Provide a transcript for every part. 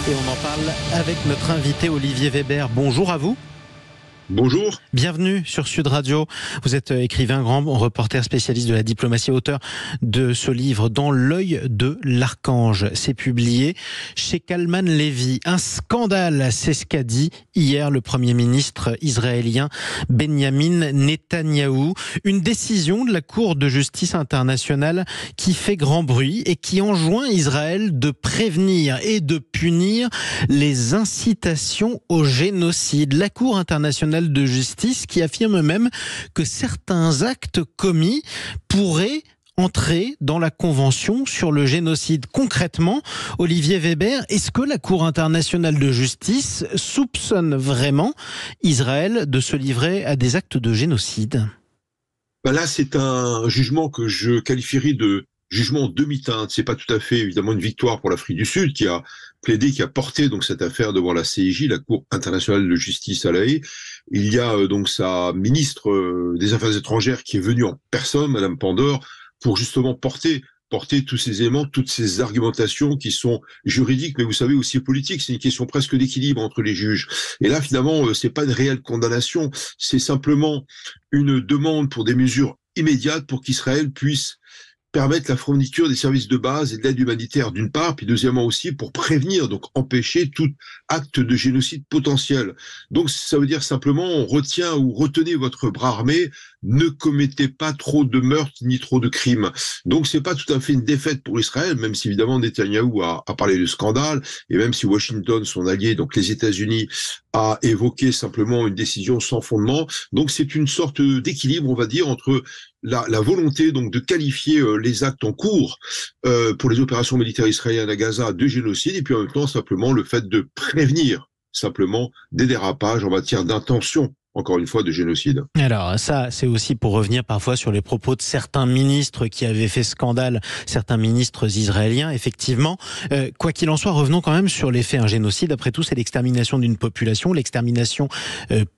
Et on en parle avec notre invité Olivier Weber. Bonjour à vous. Bonjour. Bienvenue sur Sud Radio. Vous êtes écrivain, grand reporter spécialiste de la diplomatie, auteur de ce livre Dans l'œil de l'archange. C'est publié chez Kalman Levy. Un scandale, c'est ce qu'a dit hier le Premier ministre israélien Benjamin Netanyahou. Une décision de la Cour de justice internationale qui fait grand bruit et qui enjoint Israël de prévenir et de punir les incitations au génocide. La Cour internationale de justice qui affirme même que certains actes commis pourraient entrer dans la Convention sur le génocide. Concrètement, Olivier Weber, est-ce que la Cour internationale de justice soupçonne vraiment Israël de se livrer à des actes de génocide ? Là, c'est un jugement que je qualifierais de jugement demi-teinte. C'est pas tout à fait, évidemment, une victoire pour l'Afrique du Sud qui a plaidé, qui a porté donc cette affaire devant la CIJ, la Cour internationale de justice à La Haye. Il y a donc sa ministre des Affaires étrangères qui est venue en personne, Madame Pandor, pour justement porter tous ces éléments, toutes ces argumentations qui sont juridiques, mais vous savez aussi politiques. C'est une question presque d'équilibre entre les juges. Et là, finalement, c'est pas une réelle condamnation, c'est simplement une demande pour des mesures immédiates pour qu'Israël puisse permettre la fourniture des services de base et de l'aide humanitaire d'une part, puis deuxièmement aussi pour prévenir, donc empêcher tout acte de génocide potentiel. Donc ça veut dire simplement on retient ou retenez votre bras armé, ne commettez pas trop de meurtres ni trop de crimes. Donc c'est pas tout à fait une défaite pour Israël, même si évidemment Netanyahou a parlé de scandale, et même si Washington, son allié, donc les États-Unis, a évoqué simplement une décision sans fondement. Donc c'est une sorte d'équilibre, on va dire, entre la volonté donc de qualifier les actes en cours pour les opérations militaires israéliennes à Gaza de génocide, et puis en même temps simplement le fait de prévenir simplement des dérapages en matière d'intention, encore une fois, de génocide. Alors ça, c'est aussi pour revenir parfois sur les propos de certains ministres qui avaient fait scandale, certains ministres israéliens, effectivement. Quoi qu'il en soit, revenons quand même sur les faits. Un génocide, après tout, c'est l'extermination d'une population, l'extermination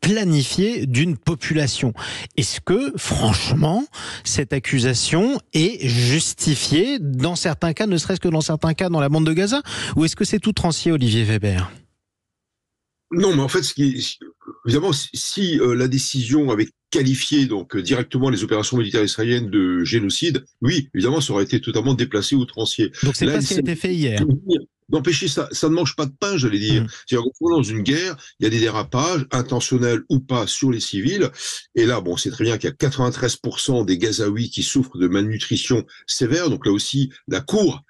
planifiée d'une population. Est-ce que, franchement, cette accusation est justifiée dans certains cas, ne serait-ce que dans certains cas dans la bande de Gaza, ou est-ce que c'est tout trancier, Olivier Weber ? Non, mais en fait, évidemment, si la décision avait qualifié donc directement les opérations militaires israéliennes de génocide, oui, évidemment, ça aurait été totalement déplacé ou outrancier. Donc c'est pas ce qui a été fait hier. D'empêcher ça ne mange pas de pain, j'allais dire. C'est-à-dire qu'on est dans une guerre, il y a des dérapages, intentionnels ou pas, sur les civils. Et là, bon, c'est très bien qu'il y a 93% des Gazaouis qui souffrent de malnutrition sévère. Donc là aussi, la Cour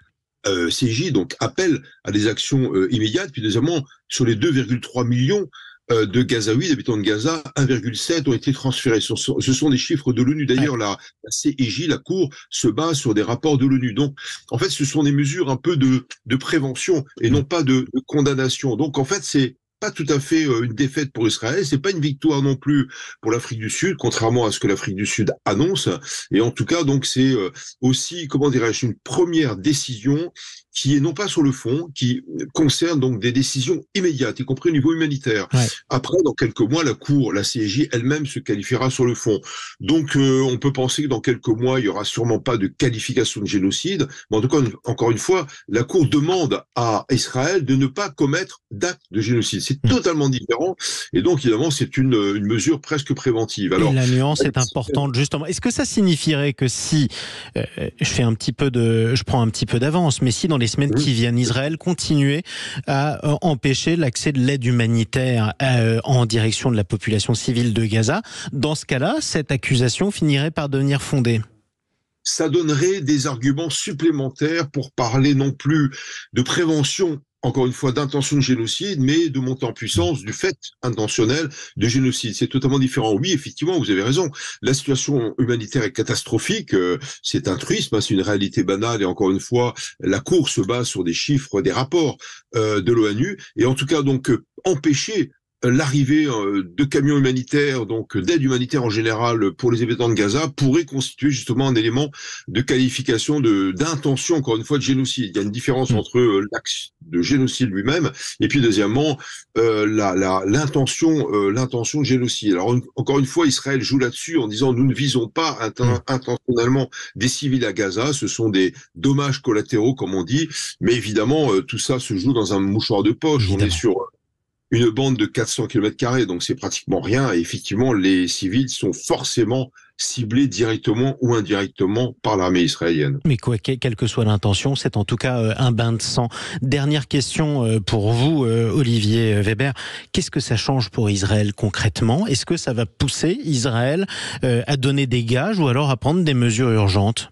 CJ donc appelle à des actions immédiates. Puis deuxièmement, sur les 2,3 millions de Gazaouis, d'habitants de Gaza, 1,7 ont été transférés. Ce sont des chiffres de l'ONU. D'ailleurs, la CIJ, la Cour, se base sur des rapports de l'ONU. Donc, en fait, ce sont des mesures un peu de prévention et non pas de condamnation. Donc, en fait, c'est pas tout à fait une défaite pour Israël, c'est pas une victoire non plus pour l'Afrique du Sud, contrairement à ce que l'Afrique du Sud annonce. Et en tout cas, donc c'est aussi, comment dirais-je, une première décision qui est non pas sur le fond, qui concerne donc des décisions immédiates, y compris au niveau humanitaire. Ouais. Après, dans quelques mois, la Cour, la CIJ elle-même se qualifiera sur le fond. Donc, on peut penser que dans quelques mois, il y aura sûrement pas de qualification de génocide. Mais en tout cas, encore une fois, la Cour demande à Israël de ne pas commettre d'acte de génocide. C'est totalement différent. Et donc, évidemment, c'est une mesure presque préventive. Alors, et la nuance est importante, justement. Est-ce que ça signifierait que si, je prends un petit peu d'avance, mais si dans les semaines qui viennent, Israël continuait à empêcher l'accès de l'aide humanitaire en direction de la population civile de Gaza, dans ce cas-là, cette accusation finirait par devenir fondée? Ça donnerait des arguments supplémentaires pour parler non plus de prévention, encore une fois, d'intention de génocide, mais de montée en puissance du fait intentionnel de génocide. C'est totalement différent. Oui, effectivement, vous avez raison. La situation humanitaire est catastrophique. C'est un truisme, c'est une réalité banale. Et encore une fois, la Cour se base sur des chiffres, des rapports de l'ONU. Et en tout cas, donc, empêcher l'arrivée de camions humanitaires, donc d'aide humanitaire en général pour les habitants de Gaza, pourrait constituer justement un élément de qualification d'intention, encore une fois, de génocide. Il y a une différence entre l'acte de génocide lui-même et puis deuxièmement l'intention de génocide. Alors encore une fois, Israël joue là-dessus en disant nous ne visons pas intentionnellement des civils à Gaza, ce sont des dommages collatéraux comme on dit, mais évidemment tout ça se joue dans un mouchoir de poche. Évidemment. On est sur une bande de 400 km², donc c'est pratiquement rien. Et effectivement, les civils sont forcément ciblés directement ou indirectement par l'armée israélienne. Mais quoi, quelle que soit l'intention, c'est en tout cas un bain de sang. Dernière question pour vous, Olivier Weber. Qu'est-ce que ça change pour Israël concrètement? Est-ce que ça va pousser Israël à donner des gages ou alors à prendre des mesures urgentes?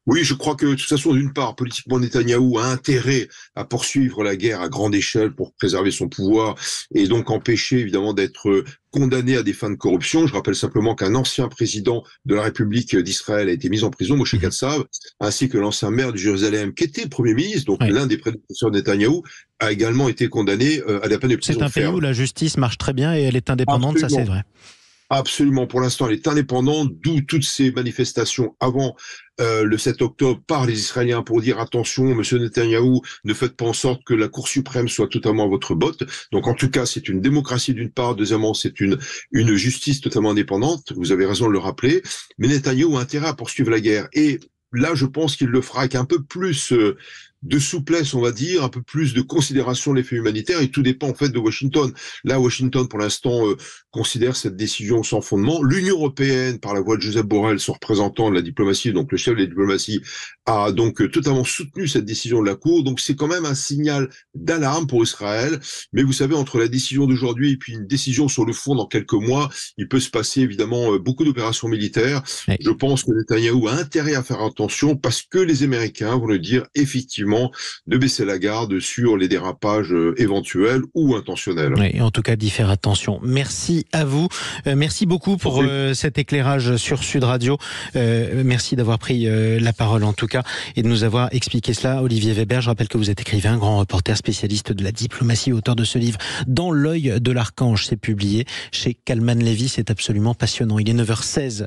Oui, je crois que de toute façon, d'une part, politiquement, Netanyahou a intérêt à poursuivre la guerre à grande échelle pour préserver son pouvoir et donc empêcher évidemment d'être condamné à des fins de corruption. Je rappelle simplement qu'un ancien président de la République d'Israël a été mis en prison, Moshe Katsav, ainsi que l'ancien maire de Jérusalem, qui était Premier ministre, donc l'un des prédécesseurs de Netanyahou, a également été condamné à la peine de prison ferme. C'est un pays où la justice marche très bien et elle est indépendante, ça c'est vrai. Absolument, pour l'instant, elle est indépendante, d'où toutes ces manifestations avant le 7 octobre par les Israéliens pour dire attention, monsieur Netanyahou, ne faites pas en sorte que la Cour suprême soit totalement à votre botte. Donc en tout cas, c'est une démocratie d'une part, deuxièmement, c'est une justice totalement indépendante, vous avez raison de le rappeler, mais Netanyahou a intérêt à poursuivre la guerre. Et là, je pense qu'il le fera avec un peu plus de souplesse, on va dire, un peu plus de considération de l'effet humanitaire, et tout dépend en fait de Washington. Là, Washington, pour l'instant, considère cette décision sans fondement. L'Union européenne, par la voix de Josep Borrell, son représentant de la diplomatie, donc le chef de la diplomatie, a donc totalement soutenu cette décision de la Cour. Donc c'est quand même un signal d'alarme pour Israël. Mais vous savez, entre la décision d'aujourd'hui et puis une décision sur le fond dans quelques mois, il peut se passer évidemment beaucoup d'opérations militaires. Oui. Je pense que Netanyahou a intérêt à faire attention parce que les Américains vont le dire effectivement de baisser la garde sur les dérapages éventuels ou intentionnels. Oui, en tout cas d'y faire attention. Merci à vous. Merci beaucoup pour cet éclairage sur Sud Radio. Merci d'avoir pris la parole en tout cas et de nous avoir expliqué cela. Olivier Weber, je rappelle que vous êtes écrivain, grand reporter spécialiste de la diplomatie, auteur de ce livre Dans l'œil de l'archange. C'est publié chez Kalman Levy. C'est absolument passionnant. Il est 9h16.